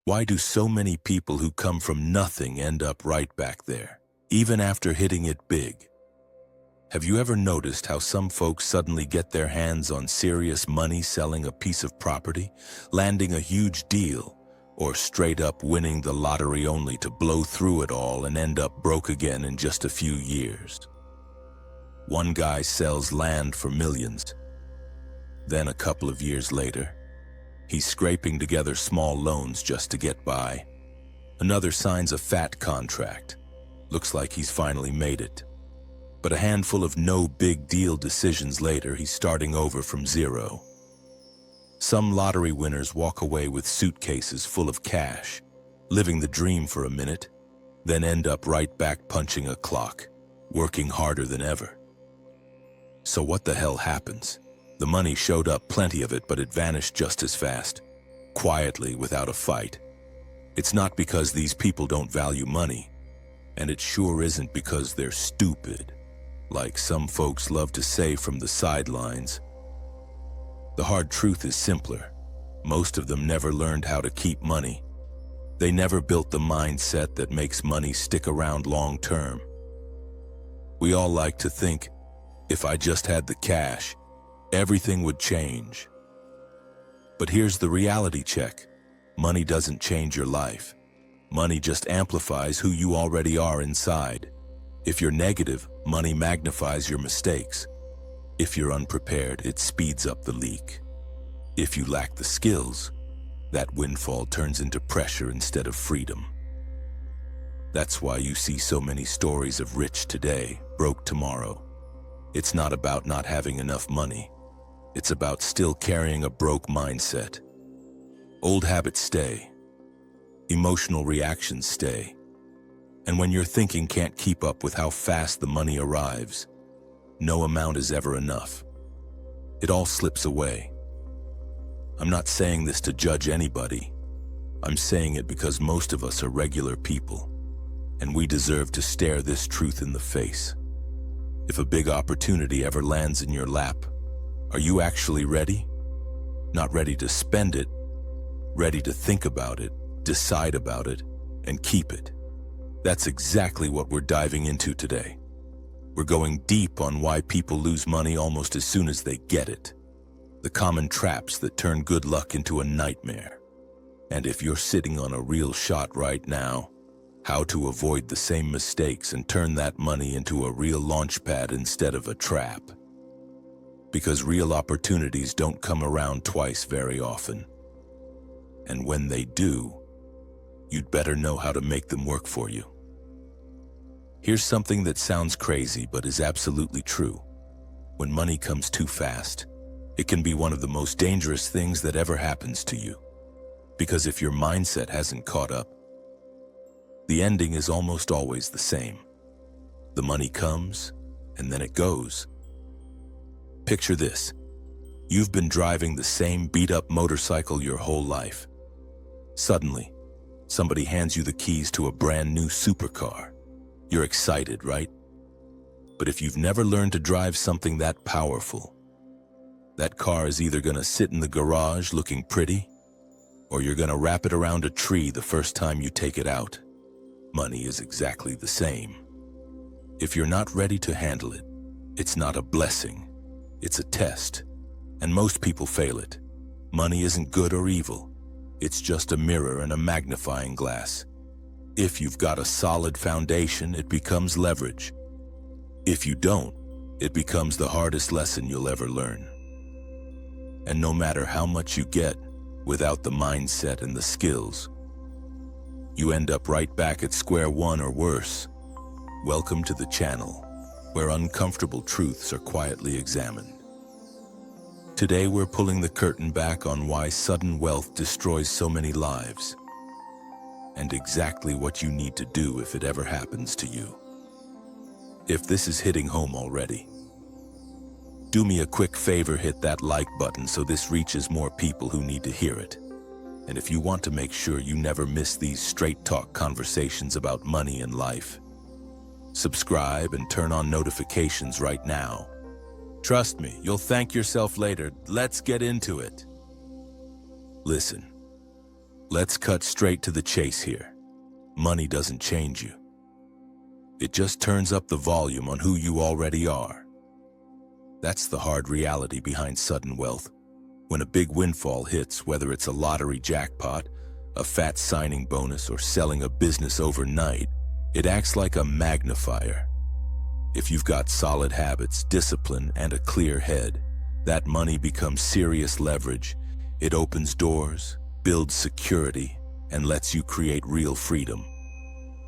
Why do so many people who come from nothing end up right back there, even after hitting it big? Have you ever noticed how some folks suddenly get their hands on serious money selling a piece of property, landing a huge deal, or straight up winning the lottery only to blow through it all and end up broke again in just a few years? One guy sells land for millions. Then a couple of years later, he's scraping together small loans just to get by. Another signs a fat contract. Looks like he's finally made it. But a handful of no big deal decisions later, he's starting over from zero. Some lottery winners walk away with suitcases full of cash, living the dream for a minute, then end up right back punching a clock, working harder than ever. So what the hell happens? The money showed up, plenty of it, but it vanished just as fast, quietly, without a fight. It's not because these people don't value money, and it sure isn't because they're stupid, like some folks love to say from the sidelines. The hard truth is simpler. Most of them never learned how to keep money. They never built the mindset that makes money stick around long term. We all like to think, if I just had the cash, everything would change. But here's the reality check. Money doesn't change your life. Money just amplifies who you already are inside. If you're negative, money magnifies your mistakes. If you're unprepared, it speeds up the leak. If you lack the skills, that windfall turns into pressure instead of freedom. That's why you see so many stories of rich today, broke tomorrow. It's not about not having enough money. It's about still carrying a broke mindset. Old habits stay. Emotional reactions stay. And when your thinking can't keep up with how fast the money arrives, no amount is ever enough. It all slips away. I'm not saying this to judge anybody. I'm saying it because most of us are regular people, and we deserve to stare this truth in the face. If a big opportunity ever lands in your lap, are you actually ready? Not ready to spend it, ready to think about it, decide about it, and keep it. That's exactly what we're diving into today. We're going deep on why people lose money almost as soon as they get it. The common traps that turn good luck into a nightmare. And if you're sitting on a real shot right now, how to avoid the same mistakes and turn that money into a real launch pad instead of a trap. Because real opportunities don't come around twice very often. And when they do, you'd better know how to make them work for you. Here's something that sounds crazy but is absolutely true. When money comes too fast, it can be one of the most dangerous things that ever happens to you. Because if your mindset hasn't caught up, the ending is almost always the same. The money comes, and then it goes. Picture this. You've been driving the same beat-up motorcycle your whole life. Suddenly, somebody hands you the keys to a brand new supercar. You're excited, right? But if you've never learned to drive something that powerful, that car is either gonna sit in the garage looking pretty, or you're gonna wrap it around a tree the first time you take it out. Money is exactly the same. If you're not ready to handle it, it's not a blessing, it's a test. And most people fail it. Money isn't good or evil. It's just a mirror and a magnifying glass. If you've got a solid foundation, it becomes leverage. If you don't, it becomes the hardest lesson you'll ever learn. And no matter how much you get, without the mindset and the skills, you end up right back at square one or worse. Welcome to the channel, where uncomfortable truths are quietly examined. Today we're pulling the curtain back on why sudden wealth destroys so many lives, and exactly what you need to do if it ever happens to you. If this is hitting home already, do me a quick favor, hit that like button so this reaches more people who need to hear it. And if you want to make sure you never miss these straight talk conversations about money and life, subscribe and turn on notifications right now. Trust me, you'll thank yourself later. Let's get into it. Listen, Let's cut straight to the chase here. Money doesn't change you. It just turns up the volume on who you already are. That's the hard reality behind sudden wealth. When a big windfall hits, whether it's a lottery jackpot, a fat signing bonus, or selling a business overnight, it acts like a magnifier. If you've got solid habits, discipline, and a clear head, that money becomes serious leverage. It opens doors, builds security, and lets you create real freedom.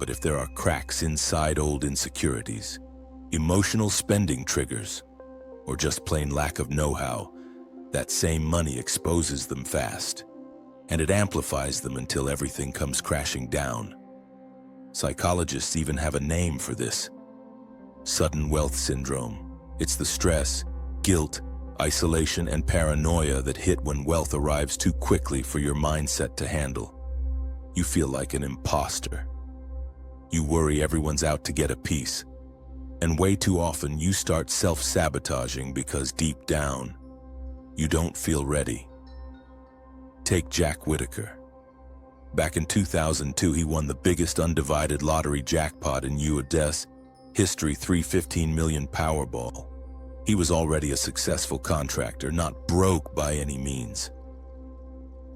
But if there are cracks inside old insecurities, emotional spending triggers, or just plain lack of know-how, that same money exposes them fast, and it amplifies them until everything comes crashing down. Psychologists even have a name for this: sudden wealth syndrome. It's the stress, guilt, isolation, and paranoia that hit when wealth arrives too quickly for your mindset to handle. You feel like an imposter. You worry everyone's out to get a piece. And way too often you start self-sabotaging because deep down, you don't feel ready. Take Jack Whittaker. Back in 2002, he won the biggest undivided lottery jackpot in U.S. history, $315 million Powerball. He was already a successful contractor, not broke by any means.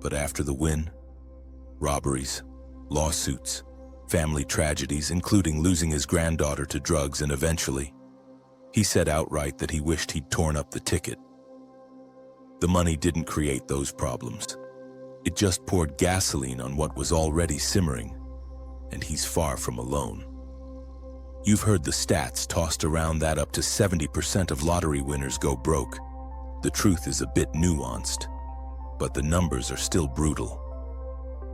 But after the win, robberies, lawsuits, family tragedies, including losing his granddaughter to drugs, and eventually, he said outright that he wished he'd torn up the ticket. The money didn't create those problems. It just poured gasoline on what was already simmering, and he's far from alone. You've heard the stats tossed around that up to 70% of lottery winners go broke. The truth is a bit nuanced, but the numbers are still brutal.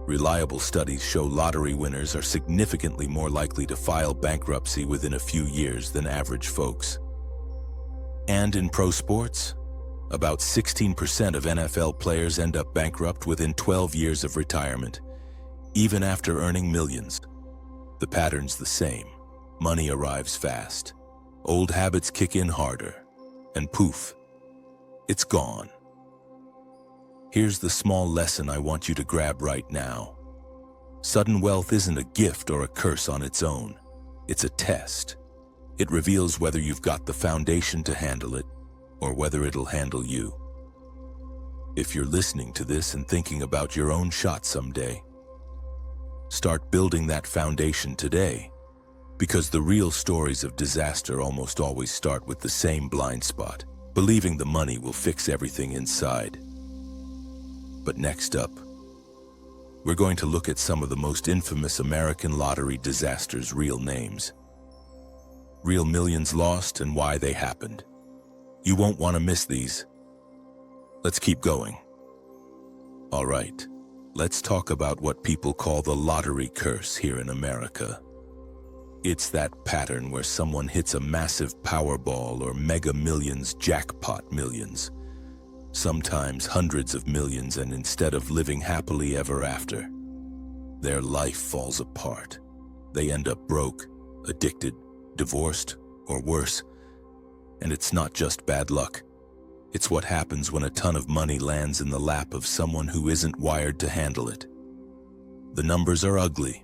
Reliable studies show lottery winners are significantly more likely to file bankruptcy within a few years than average folks. And in pro sports, about 16% of NFL players end up bankrupt within 12 years of retirement, even after earning millions. The pattern's the same. Money arrives fast. Old habits kick in harder, and poof, it's gone. Here's the small lesson I want you to grab right now. Sudden wealth isn't a gift or a curse on its own. It's a test. It reveals whether you've got the foundation to handle it, or whether it'll handle you. If you're listening to this and thinking about your own shot someday, start building that foundation today, because the real stories of disaster almost always start with the same blind spot, believing the money will fix everything inside. But next up, we're going to look at some of the most infamous American lottery disasters' real names. Real millions lost and why they happened. You won't want to miss these. Let's keep going. All right, let's talk about what people call the lottery curse here in America. It's that pattern where someone hits a massive Powerball or Mega Millions jackpot millions, sometimes hundreds of millions, and instead of living happily ever after, their life falls apart. They end up broke, addicted, divorced, or worse. And it's not just bad luck. It's what happens when a ton of money lands in the lap of someone who isn't wired to handle it. The numbers are ugly.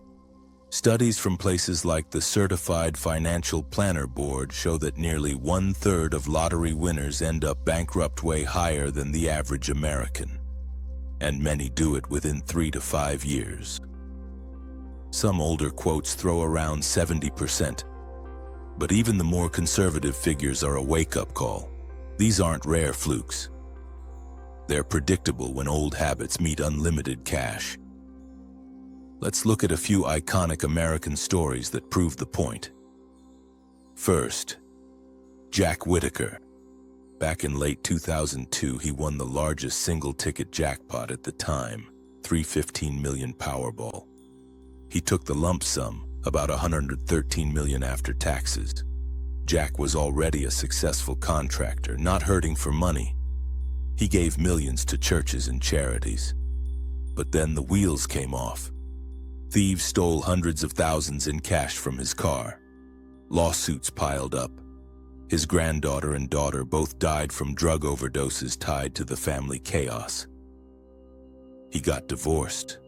Studies from places like the Certified Financial Planner Board show that nearly 1/3 of lottery winners end up bankrupt, way higher than the average American. And many do it within 3 to 5 years. Some older quotes throw around 70%. But even the more conservative figures are a wake-up call. These aren't rare flukes. They're predictable when old habits meet unlimited cash. Let's look at a few iconic American stories that prove the point. First, Jack Whittaker. Back in late 2002, he won the largest single-ticket jackpot at the time, $315 million Powerball. He took the lump sum, about $113 million after taxes. Jack was already a successful contractor, not hurting for money. He gave millions to churches and charities. But then the wheels came off. Thieves stole hundreds of thousands in cash from his car. Lawsuits piled up. His granddaughter and daughter both died from drug overdoses tied to the family chaos. He got divorced,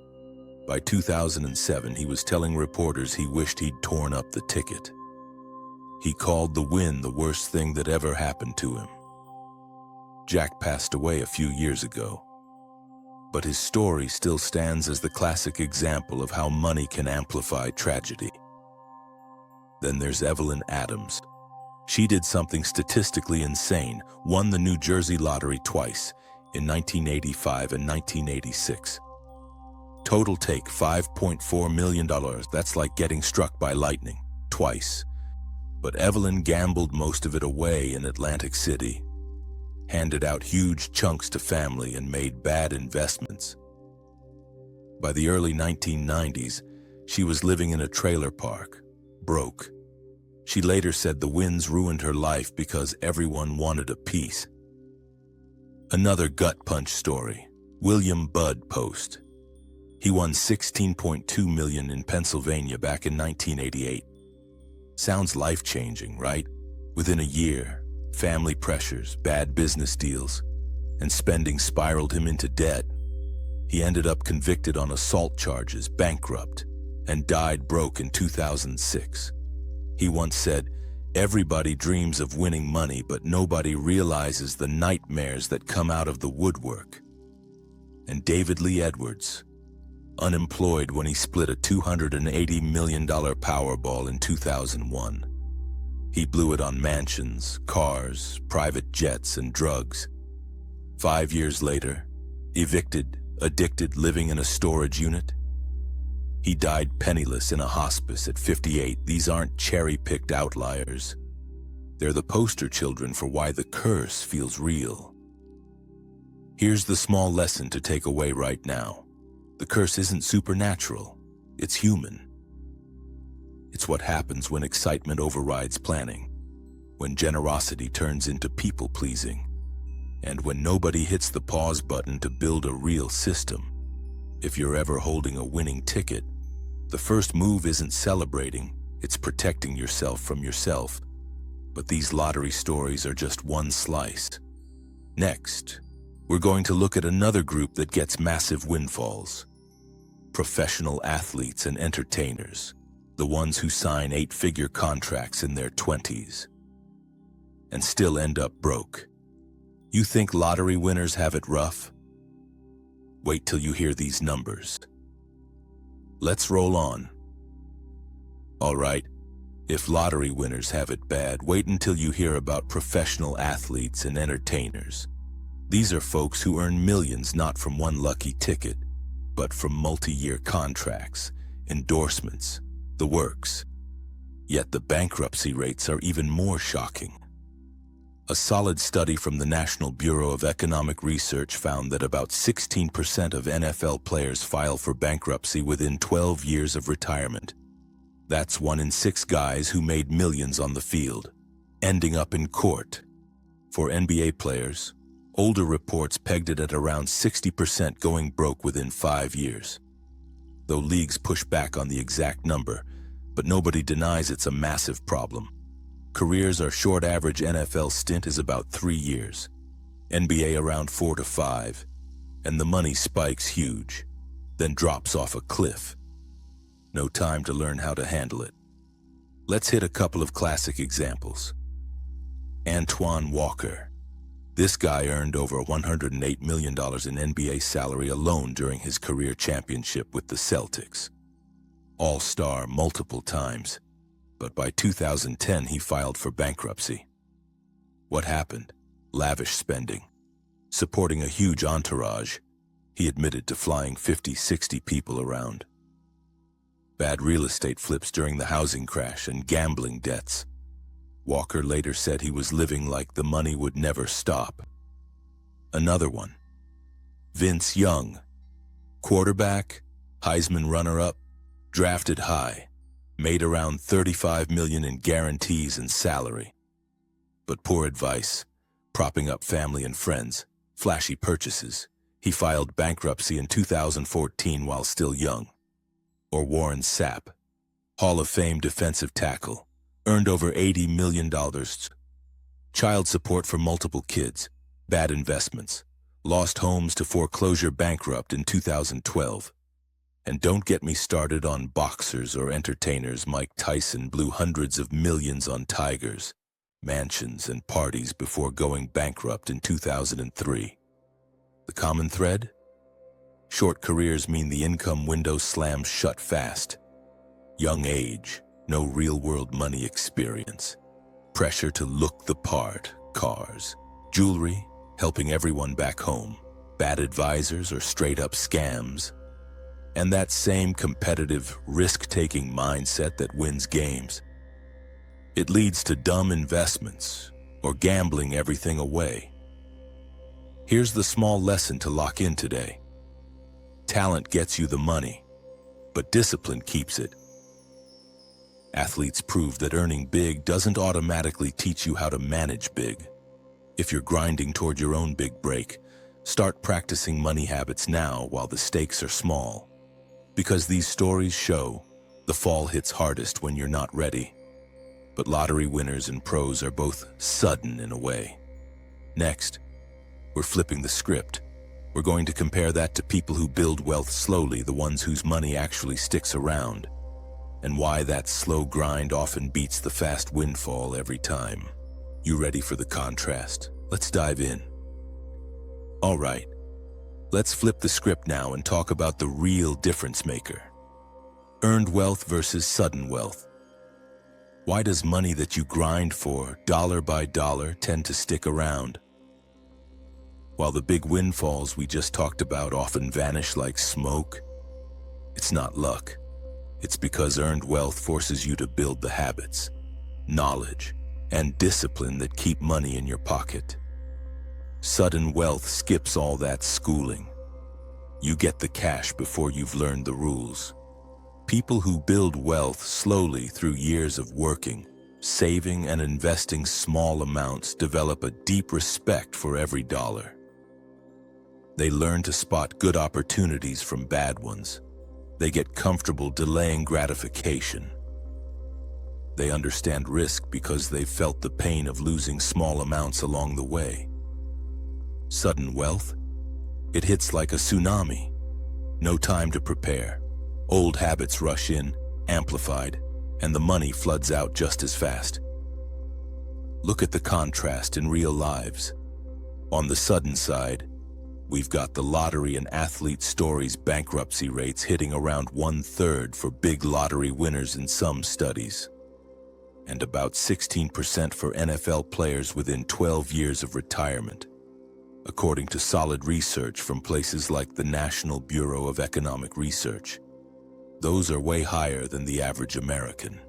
By 2007, he was telling reporters he wished he'd torn up the ticket. He called the win the worst thing that ever happened to him. Jack passed away a few years ago, but his story still stands as the classic example of how money can amplify tragedy. Then there's Evelyn Adams. She did something statistically insane, won the New Jersey lottery twice, in 1985 and 1986. Total take $5.4 million. That's like getting struck by lightning, twice. But Evelyn gambled most of it away in Atlantic City, handed out huge chunks to family, and made bad investments. By the early 1990s, she was living in a trailer park, broke. She later said the wins ruined her life because everyone wanted a piece. Another gut punch story, William Budd Post. He won $16.2 million in Pennsylvania back in 1988. Sounds life-changing, right? Within a year, family pressures, bad business deals, and spending spiraled him into debt. He ended up convicted on assault charges, bankrupt, and died broke in 2006. He once said, "Everybody dreams of winning money, but nobody realizes the nightmares that come out of the woodwork." And David Lee Edwards, unemployed when he split a $280 million Powerball in 2001. He blew it on mansions, cars, private jets, and drugs. 5 years later, evicted, addicted, living in a storage unit. He died penniless in a hospice at 58. These aren't cherry-picked outliers. They're the poster children for why the curse feels real. Here's the small lesson to take away right now. The curse isn't supernatural, it's human. It's what happens when excitement overrides planning, when generosity turns into people-pleasing, and when nobody hits the pause button to build a real system. If you're ever holding a winning ticket, the first move isn't celebrating, it's protecting yourself from yourself. But these lottery stories are just one slice. Next, we're going to look at another group that gets massive windfalls. Professional athletes and entertainers, the ones who sign 8-figure contracts in their 20s and still end up broke. You think lottery winners have it rough? Wait till you hear these numbers. Let's roll on. All right, if lottery winners have it bad, wait until you hear about professional athletes and entertainers. These are folks who earn millions not from one lucky ticket, but from multi-year contracts, endorsements, the works. Yet the bankruptcy rates are even more shocking. A solid study from the National Bureau of Economic Research found that about 16% of NFL players file for bankruptcy within 12 years of retirement. That's 1 in 6 guys who made millions on the field, ending up in court. For NBA players, older reports pegged it at around 60% going broke within 5 years. Though leagues push back on the exact number, but nobody denies it's a massive problem. Careers are short. Average NFL stint is about 3 years, NBA around 4 to 5, and the money spikes huge, then drops off a cliff. No time to learn how to handle it. Let's hit a couple of classic examples. Antoine Walker. This guy earned over $108 million in NBA salary alone during his career championship with the Celtics. All-star multiple times, but by 2010 he filed for bankruptcy. What happened? Lavish spending. Supporting a huge entourage, he admitted to flying 50, 60 people around. Bad real estate flips during the housing crash and gambling debts. Walker later said he was living like the money would never stop. Another one. Vince Young. Quarterback, Heisman runner-up, drafted high, made around $35 million in guarantees and salary. But poor advice, propping up family and friends, flashy purchases. He filed bankruptcy in 2014 while still young. Or Warren Sapp, Hall of Fame defensive tackle, earned over $80 million. Child support for multiple kids, bad investments, lost homes to foreclosure, bankrupt in 2012. And don't get me started on boxers or entertainers. Mike Tyson blew hundreds of millions on tigers, mansions, and parties before going bankrupt in 2003. The common thread? Short careers mean the income window slams shut fast. Young age, no real-world money experience. Pressure to look the part, cars, jewelry, helping everyone back home, bad advisors or straight-up scams. And that same competitive, risk-taking mindset that wins games. It leads to dumb investments or gambling everything away. Here's the small lesson to lock in today. Talent gets you the money, but discipline keeps it. Athletes prove that earning big doesn't automatically teach you how to manage big. If you're grinding toward your own big break, start practicing money habits now while the stakes are small. Because these stories show the fall hits hardest when you're not ready. But lottery winners and pros are both sudden in a way. Next, we're flipping the script. We're going to compare that to people who build wealth slowly, the ones whose money actually sticks around, and why that slow grind often beats the fast windfall every time. You ready for the contrast? Let's dive in. All right. Let's flip the script now and talk about the real difference maker. Earned wealth versus sudden wealth. Why does money that you grind for, dollar by dollar, tend to stick around? While the big windfalls we just talked about often vanish like smoke, it's not luck. It's because earned wealth forces you to build the habits, knowledge, and discipline that keep money in your pocket. Sudden wealth skips all that schooling. You get the cash before you've learned the rules. People who build wealth slowly through years of working, saving, and investing small amounts develop a deep respect for every dollar. They learn to spot good opportunities from bad ones. They get comfortable delaying gratification. They understand risk because they've felt the pain of losing small amounts along the way. Sudden wealth? It hits like a tsunami. No time to prepare. Old habits rush in, amplified, and the money floods out just as fast. Look at the contrast in real lives. On the sudden side, we've got the lottery and athlete stories bankruptcy rates hitting around 1/3 for big lottery winners in some studies, and about 16% for NFL players within 12 years of retirement, according to solid research from places like the National Bureau of Economic Research. Those are way higher than the average American.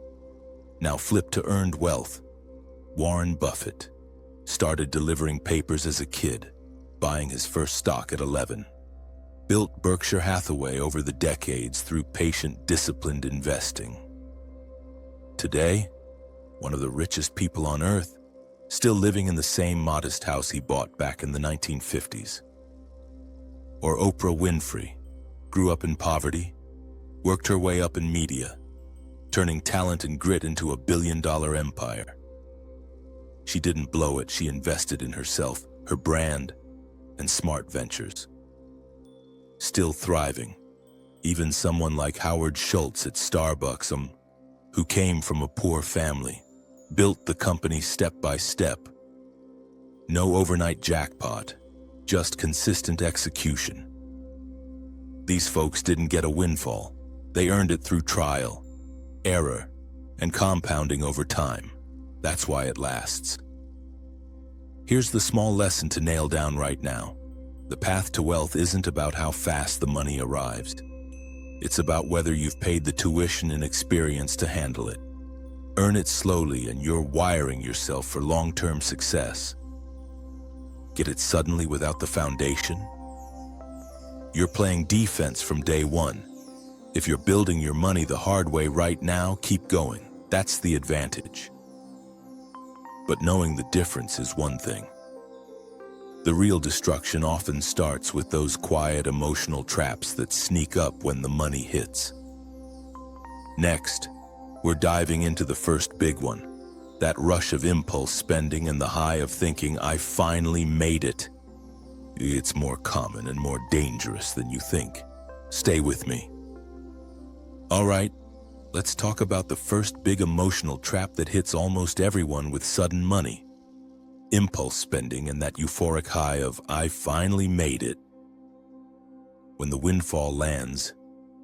Now flip to earned wealth. Warren Buffett started delivering papers as a kid, buying his first stock at 11. Built Berkshire Hathaway over the decades through patient, disciplined investing. Today, one of the richest people on earth, still living in the same modest house he bought back in the 1950s. Or Oprah Winfrey, grew up in poverty, worked her way up in media, turning talent and grit into a billion-dollar empire. She didn't blow it, she invested in herself, her brand, and smart ventures. Still thriving. Even someone like Howard Schultz at Starbucks, who came from a poor family, built the company step by step. No overnight jackpot, just consistent execution. These folks didn't get a windfall. They earned it through trial, error, and compounding over time. That's why it lasts. Here's the small lesson to nail down right now. The path to wealth isn't about how fast the money arrives. It's about whether you've paid the tuition and experience to handle it. Earn it slowly and you're wiring yourself for long-term success. Get it suddenly without the foundation? You're playing defense from day one. If you're building your money the hard way right now, keep going. That's the advantage. But knowing the difference is one thing. The real destruction often starts with those quiet emotional traps that sneak up when the money hits. Next, we're diving into the first big one. That rush of impulse spending and the high of thinking, I finally made it. It's more common and more dangerous than you think. Stay with me. All right, let's talk about the first big emotional trap that hits almost everyone with sudden money. Impulse spending and that euphoric high of, "I finally made it." When the windfall lands,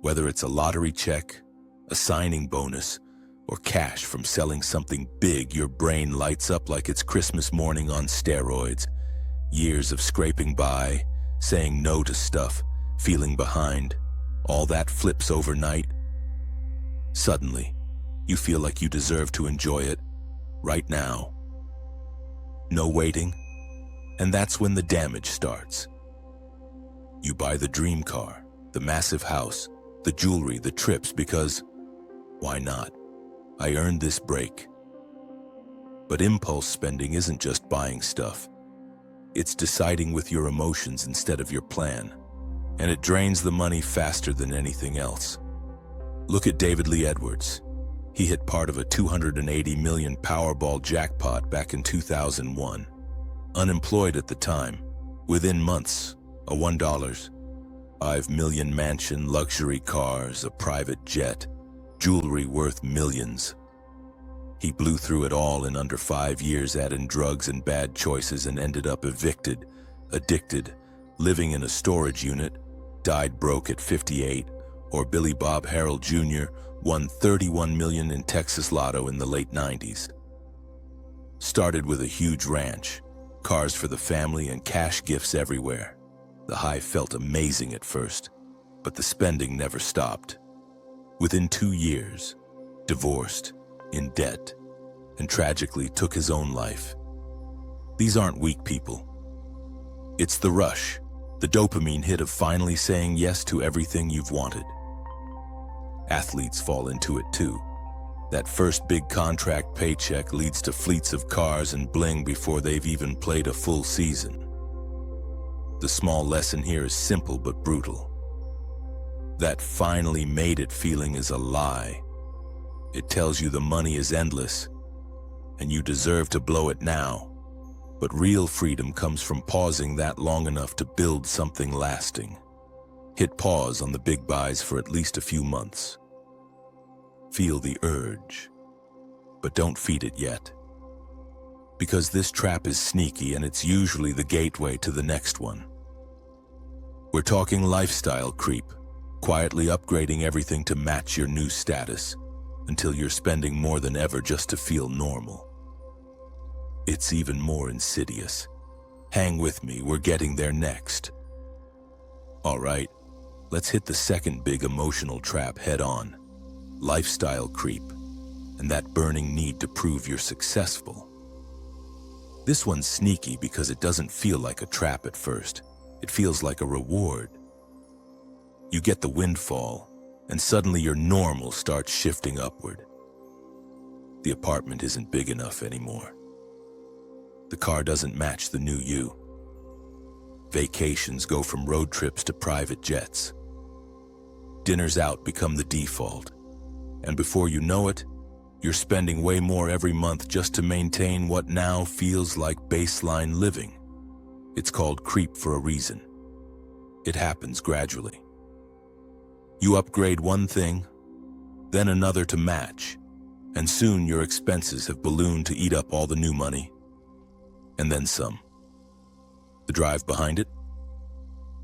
whether it's a lottery check, a signing bonus, or cash from selling something big, your brain lights up like it's Christmas morning on steroids. Years of scraping by, saying no to stuff, feeling behind, all that flips overnight. Suddenly, you feel like you deserve to enjoy it right now. No waiting, and that's when the damage starts. You buy the dream car, the massive house, the jewelry, the trips because, why not? I earned this break. But impulse spending isn't just buying stuff. It's deciding with your emotions instead of your plan, and it drains the money faster than anything else. Look at David Lee Edwards. He hit part of a $280 million Powerball jackpot back in 2001. Unemployed at the time, within months, a $1.5 million mansion, luxury cars, a private jet, jewelry worth millions. He blew through it all in under 5 years, adding drugs and bad choices, and ended up evicted, addicted, living in a storage unit, died broke at 58, or Billy Bob Harrell Jr. won $31 million in Texas Lotto in the late 90s. Started with a huge ranch, cars for the family and cash gifts everywhere. The high felt amazing at first, but the spending never stopped. Within 2 years, divorced, in debt, and tragically took his own life. These aren't weak people. It's the rush, the dopamine hit of finally saying yes to everything you've wanted. Athletes fall into it too. That first big contract paycheck leads to fleets of cars and bling before they've even played a full season. The small lesson here is simple but brutal. That finally made it feeling is a lie. It tells you the money is endless, and you deserve to blow it now. But real freedom comes from pausing that long enough to build something lasting. Hit pause on the big buys for at least a few months. Feel the urge, but don't feed it yet. Because this trap is sneaky and it's usually the gateway to the next one. We're talking lifestyle creep, quietly upgrading everything to match your new status, until you're spending more than ever just to feel normal. It's even more insidious. Hang with me, we're getting there next. All right, let's hit the second big emotional trap head on. Lifestyle creep, and that burning need to prove you're successful. This one's sneaky because it doesn't feel like a trap at first. It feels like a reward. You get the windfall, and suddenly your normal starts shifting upward. The apartment isn't big enough anymore. The car doesn't match the new you. Vacations go from road trips to private jets. Dinners out become the default. And before you know it, you're spending way more every month just to maintain what now feels like baseline living. It's called creep for a reason. It happens gradually. You upgrade one thing, then another to match, and soon your expenses have ballooned to eat up all the new money. And then some. The drive behind it?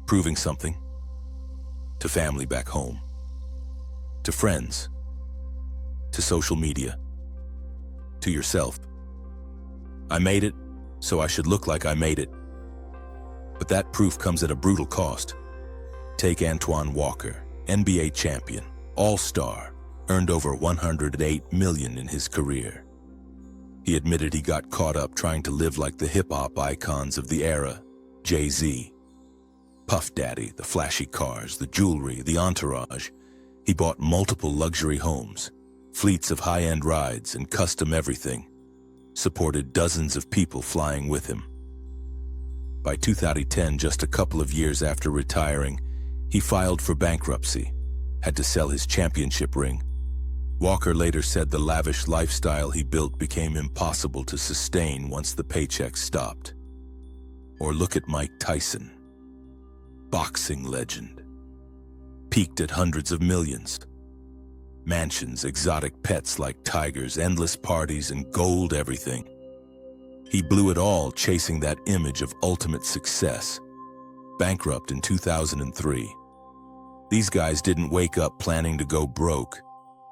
Proving something. To family back home. To friends. To social media. To yourself. I made it, so I should look like I made it. But that proof comes at a brutal cost. Take Antoine Walker, NBA champion, all-star, earned over $108 million in his career. He admitted he got caught up trying to live like the hip-hop icons of the era, Jay-Z. Puff Daddy, the flashy cars, the jewelry, the entourage. He bought multiple luxury homes, fleets of high-end rides, and custom everything. Supported dozens of people flying with him. By 2010, just a couple of years after retiring, he filed for bankruptcy, had to sell his championship ring. Walker later said the lavish lifestyle he built became impossible to sustain once the paychecks stopped. Or look at Mike Tyson, boxing legend, peaked at hundreds of millions. Mansions, exotic pets like tigers, endless parties, and gold everything. He blew it all chasing that image of ultimate success. Bankrupt in 2003. These guys didn't wake up planning to go broke.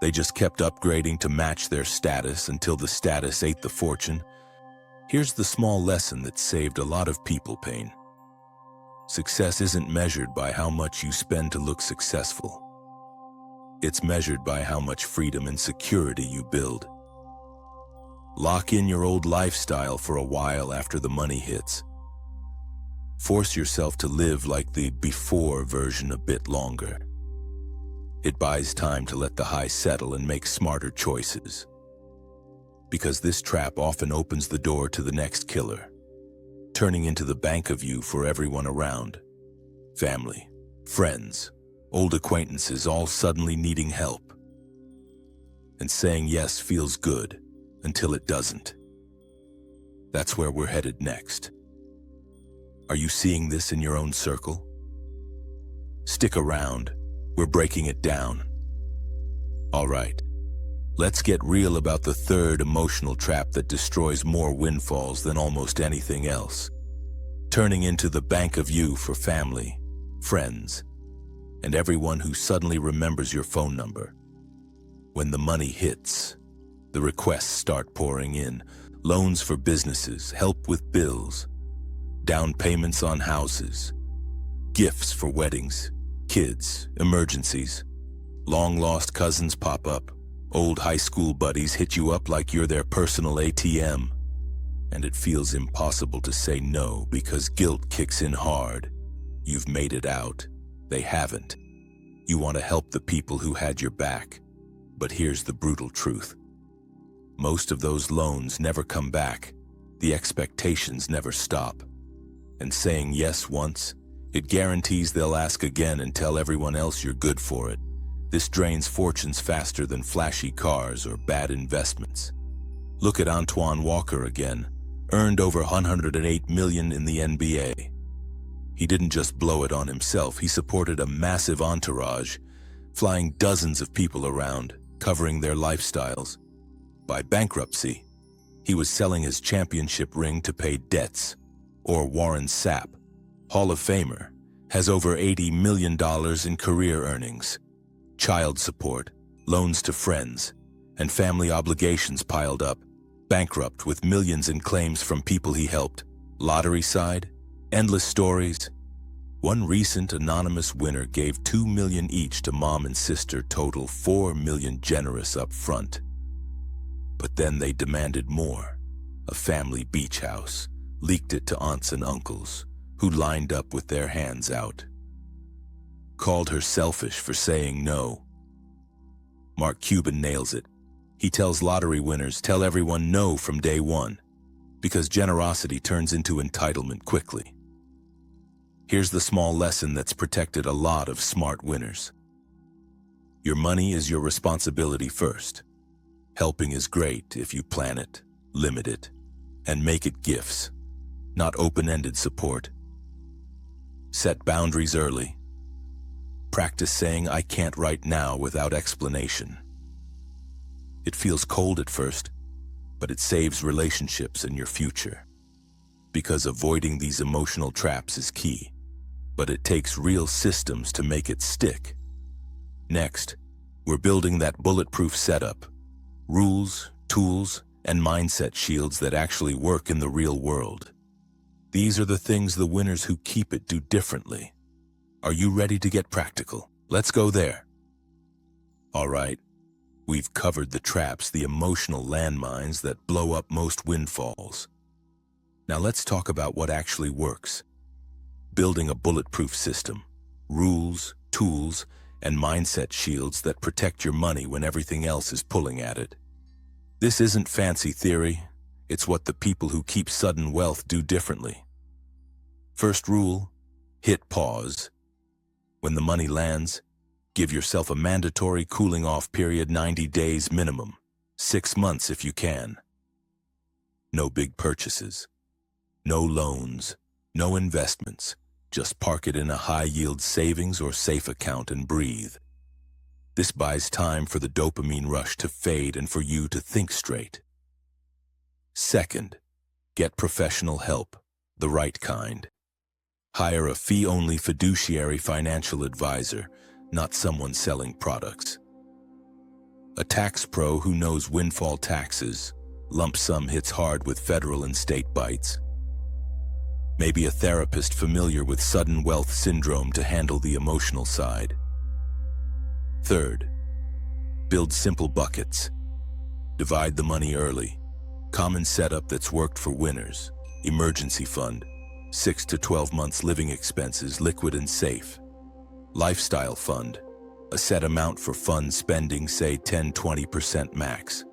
They just kept upgrading to match their status until the status ate the fortune. Here's the small lesson that saved a lot of people pain. Success isn't measured by how much you spend to look successful. It's measured by how much freedom and security you build. Lock in your old lifestyle for a while after the money hits. Force yourself to live like the before version a bit longer. It buys time to let the high settle and make smarter choices. Because this trap often opens the door to the next killer, turning into the bank of you for everyone around. Family, friends, old acquaintances all suddenly needing help. And saying yes feels good until it doesn't. That's where we're headed next. Are you seeing this in your own circle? Stick around. We're breaking it down. All right, let's get real about the third emotional trap that destroys more windfalls than almost anything else. Turning into the bank of you for family, friends, and everyone who suddenly remembers your phone number. When the money hits, the requests start pouring in. Loans for businesses, help with bills, down payments on houses, gifts for weddings, kids, emergencies. Long-lost cousins pop up. Old high school buddies hit you up like you're their personal ATM. And it feels impossible to say no because guilt kicks in hard. You've made it out. They haven't. You want to help the people who had your back. But here's the brutal truth. Most of those loans never come back. The expectations never stop. And saying yes once, it guarantees they'll ask again and tell everyone else you're good for it. This drains fortunes faster than flashy cars or bad investments. Look at Antoine Walker again, earned over $108 million in the NBA. He didn't just blow it on himself, he supported a massive entourage, flying dozens of people around, covering their lifestyles. By bankruptcy, he was selling his championship ring to pay debts. Or Warren Sapp, Hall of Famer, has over $80 million in career earnings. Child support, loans to friends, and family obligations piled up. Bankrupt with millions in claims from people he helped. Lottery side, endless stories. One recent anonymous winner gave $2 million each to mom and sister, total $4 million generous up front. But then they demanded more. A family beach house, leaked it to aunts and uncles, who lined up with their hands out. Called her selfish for saying no. Mark Cuban nails it. He tells lottery winners, tell everyone no from day one, because generosity turns into entitlement quickly. Here's the small lesson that's protected a lot of smart winners. Your money is your responsibility first. Helping is great if you plan it, limit it, and make it gifts, not open-ended support. Set boundaries early. Practice saying, I can't right now without explanation. It feels cold at first, but it saves relationships and your future. Because avoiding these emotional traps is key, but it takes real systems to make it stick. Next, we're building that bulletproof setup. Rules, tools, and mindset shields that actually work in the real world. These are the things the winners who keep it do differently. Are you ready to get practical? Let's go there. All right, we've covered the traps, the emotional landmines that blow up most windfalls. Now let's talk about what actually works. Building a bulletproof system, rules, tools, and mindset shields that protect your money when everything else is pulling at it. This isn't fancy theory, it's what the people who keep sudden wealth do differently. First rule, hit pause. When the money lands, give yourself a mandatory cooling off period, 90 days minimum, 6 months if you can. No big purchases, no loans, no investments. Just park it in a high-yield savings or safe account and breathe. This buys time for the dopamine rush to fade and for you to think straight. Second, get professional help, the right kind. Hire a fee-only fiduciary financial advisor, not someone selling products. A tax pro who knows windfall taxes, lump sum hits hard with federal and state bites. Maybe a therapist familiar with sudden wealth syndrome to handle the emotional side. Third, build simple buckets. Divide the money early. Common setup that's worked for winners. Emergency fund. 6 to 12 months living expenses, liquid and safe. Lifestyle fund. A set amount for fun spending, say 10-20% max.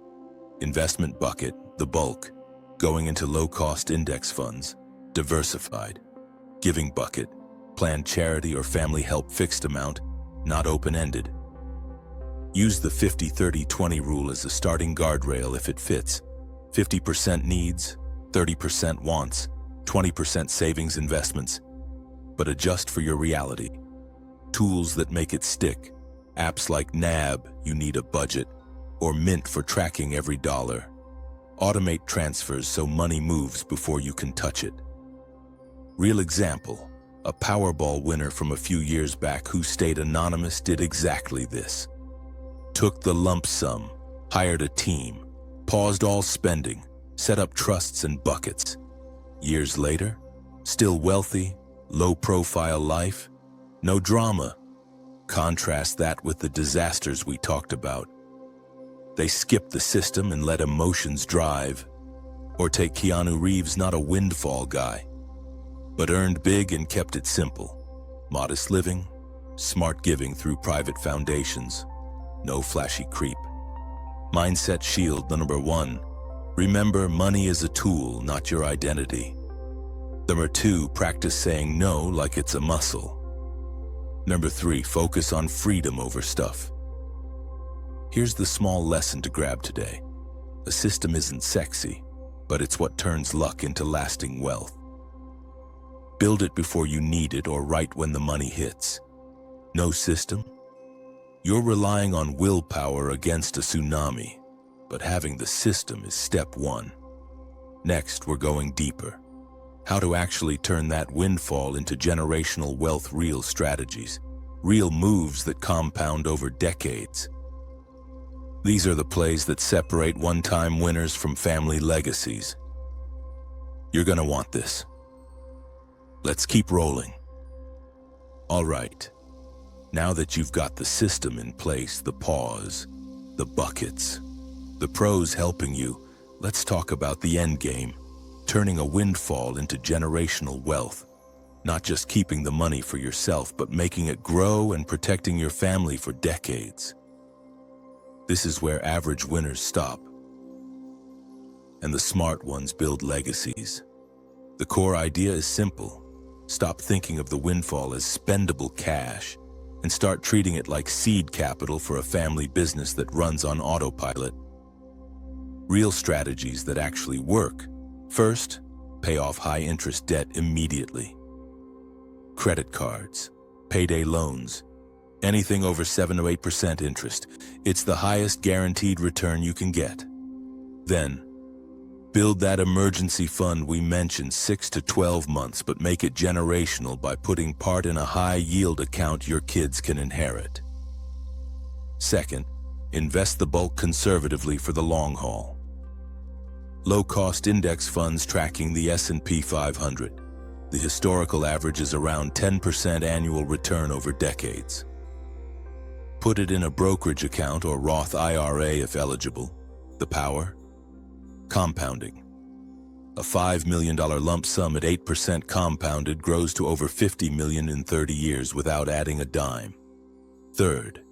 Investment bucket, the bulk, going into low-cost index funds. Diversified. Giving bucket, planned charity or family help, fixed amount, not open-ended. Use the 50-30-20 rule as a starting guardrail if it fits. 50% needs, 30% wants, 20% savings investments. But adjust for your reality. Tools that make it stick. Apps like NAB, you need a budget, or Mint for tracking every dollar. Automate transfers so money moves before you can touch it. Real example, a Powerball winner from a few years back who stayed anonymous did exactly this. Took the lump sum, hired a team, paused all spending, set up trusts and buckets. Years later, still wealthy, low-profile life, no drama. Contrast that with the disasters we talked about. They skipped the system and let emotions drive. Or take Keanu Reeves, not a windfall guy, but earned big and kept it simple. Modest living, smart giving through private foundations, no flashy creep. Mindset shield number 1. Remember, money is a tool, not your identity. Number 2, practice saying no like it's a muscle. Number 3, focus on freedom over stuff. Here's the small lesson to grab today. A system isn't sexy, but it's what turns luck into lasting wealth. Build it before you need it or right when the money hits. No system? You're relying on willpower against a tsunami, but having the system is step 1. Next, we're going deeper. How to actually turn that windfall into generational wealth, real strategies, real moves that compound over decades. These are the plays that separate one-time winners from family legacies. You're gonna want this. Let's keep rolling. All right, now that you've got the system in place, the pause, the buckets, the pros helping you, let's talk about the end game. Turning a windfall into generational wealth. Not just keeping the money for yourself, but making it grow and protecting your family for decades. This is where average winners stop, and the smart ones build legacies. The core idea is simple. Stop thinking of the windfall as spendable cash and start treating it like seed capital for a family business that runs on autopilot. Real strategies that actually work. First, pay off high-interest debt immediately. Credit cards, payday loans, anything over 7 to 8% interest. It's the highest guaranteed return you can get. Then, build that emergency fund we mentioned, 6 to 12 months, but make it generational by putting part in a high-yield account your kids can inherit. Second, invest the bulk conservatively for the long haul. Low-cost index funds tracking the S&P 500. The historical average is around 10% annual return over decades. Put it in a brokerage account or Roth IRA if eligible. The power? Compounding. A $5 million lump sum at 8% compounded grows to over $50 million in 30 years without adding a dime. Third,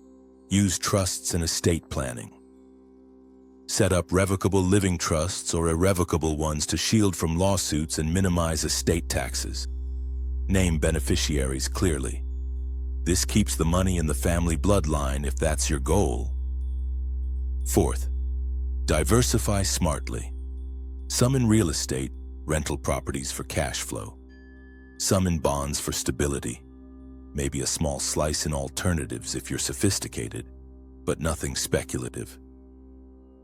use trusts and estate planning. Set up revocable living trusts or irrevocable ones to shield from lawsuits and minimize estate taxes. Name beneficiaries clearly. This keeps the money in the family bloodline if that's your goal. Fourth, diversify smartly. Some in real estate, rental properties for cash flow. Some in bonds for stability. Maybe a small slice in alternatives if you're sophisticated. but nothing speculative.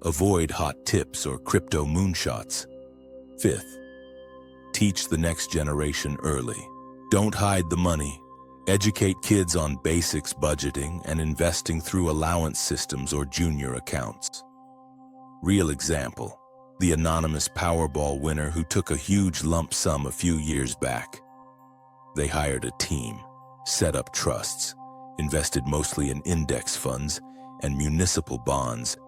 Avoid hot tips or crypto moonshots. Fifth, teach the next generation early. Don't hide the money. Educate kids on basics, budgeting, and investing through allowance systems or junior accounts. Real example, the anonymous Powerball winner who took a huge lump sum a few years back. They hired a team, set up trusts, invested mostly in index funds and municipal bonds.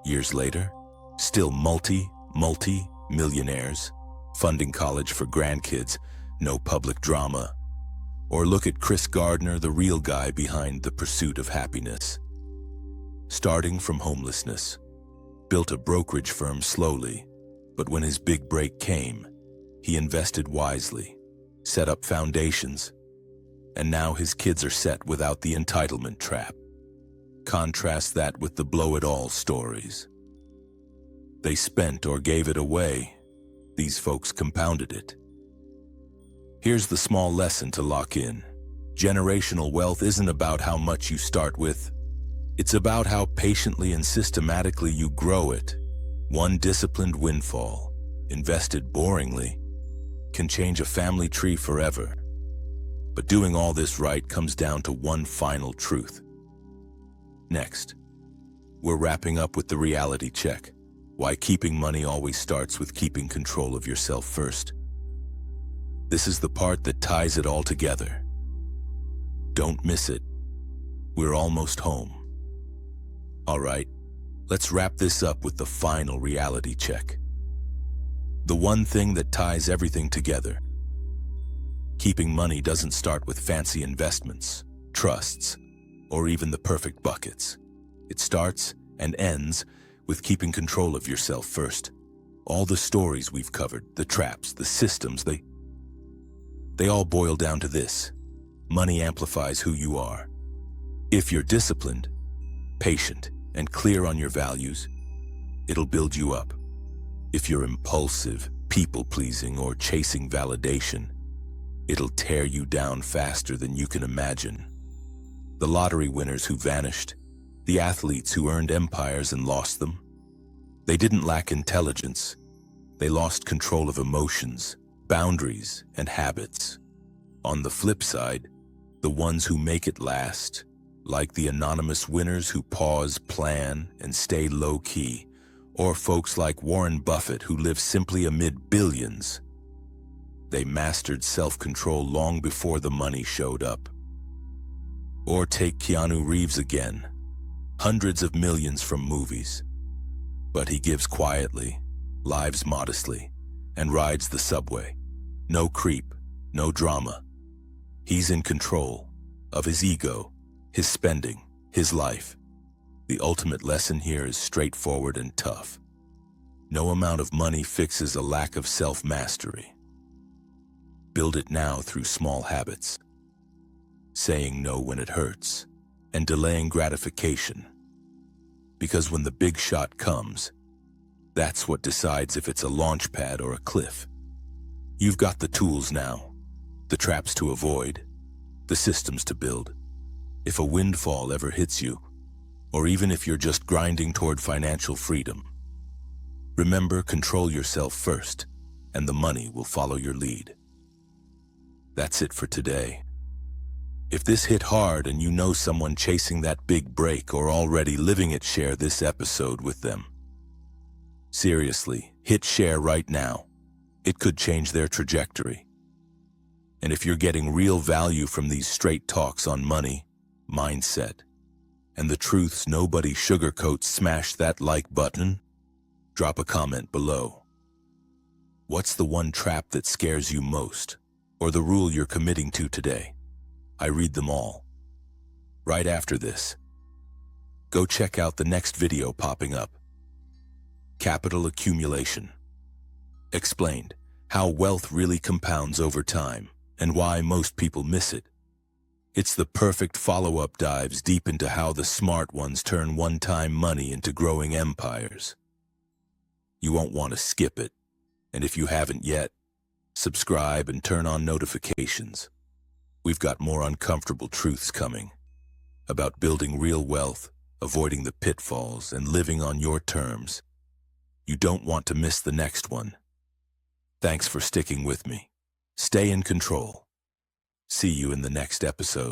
Years later, still multi-millionaires, funding college for grandkids, no public drama. Or look at Chris Gardner, the real guy behind The Pursuit of Happiness. Starting from homelessness, built a brokerage firm slowly, but when his big break came, he invested wisely, set up foundations, and now his kids are set without the entitlement trap. Contrast that with the blow-it-all stories. They spent or gave it away. These folks compounded it. Here's the small lesson to lock in. Generational wealth isn't about how much you start with. It's about how patiently and systematically you grow it. One disciplined windfall, invested boringly, can change a family tree forever. But doing all this right comes down to one final truth. Next, we're wrapping up with the reality check. Why keeping money always starts with keeping control of yourself first. This is the part that ties it all together. Don't miss it. We're almost home. All right, let's wrap this up with the final reality check. The one thing that ties everything together. Keeping money doesn't start with fancy investments, trusts, or even the perfect buckets. It starts and ends with keeping control of yourself first. All the stories we've covered, the traps, the systems, they all boil down to this. Money amplifies who you are. If you're disciplined, patient, and clear on your values, it'll build you up. If you're impulsive, people-pleasing, or chasing validation, it'll tear you down faster than you can imagine. The lottery winners who vanished, the athletes who earned empires and lost them, they didn't lack intelligence. They lost control of emotions, boundaries, and habits. On the flip side, the ones who make it last, like the anonymous winners who pause, plan, and stay low-key, or folks like Warren Buffett who live simply amid billions. They mastered self-control long before the money showed up. Or take Keanu Reeves again. Hundreds of millions from movies. But he gives quietly, lives modestly, and rides the subway. No creep, no drama. He's in control of his ego, his spending, his life. The ultimate lesson here is straightforward and tough. No amount of money fixes a lack of self-mastery. Build it now through small habits. Saying no when it hurts, and delaying gratification. Because when the big shot comes, that's what decides if it's a launch pad or a cliff. You've got the tools now, the traps to avoid, the systems to build. If a windfall ever hits you, or even if you're just grinding toward financial freedom, remember, control yourself first, and the money will follow your lead. That's it for today. If this hit hard and you know someone chasing that big break or already living it, share this episode with them. Seriously, hit share right now. It could change their trajectory. And if you're getting real value from these straight talks on money, mindset, and the truths nobody sugarcoats, smash that like button. Drop a comment below. What's the one trap that scares you most, or the rule you're committing to today? I read them all. Right after this, go check out the next video popping up. Capital accumulation. Explained, how wealth really compounds over time and why most people miss it. It's the perfect follow-up, dives deep into how the smart ones turn one-time money into growing empires. You won't want to skip it, and if you haven't yet, subscribe and turn on notifications. We've got more uncomfortable truths coming about building real wealth avoiding the pitfalls and living on your terms. You don't want to miss the next one. Thanks for sticking with me. Stay in control. See you in the next episode.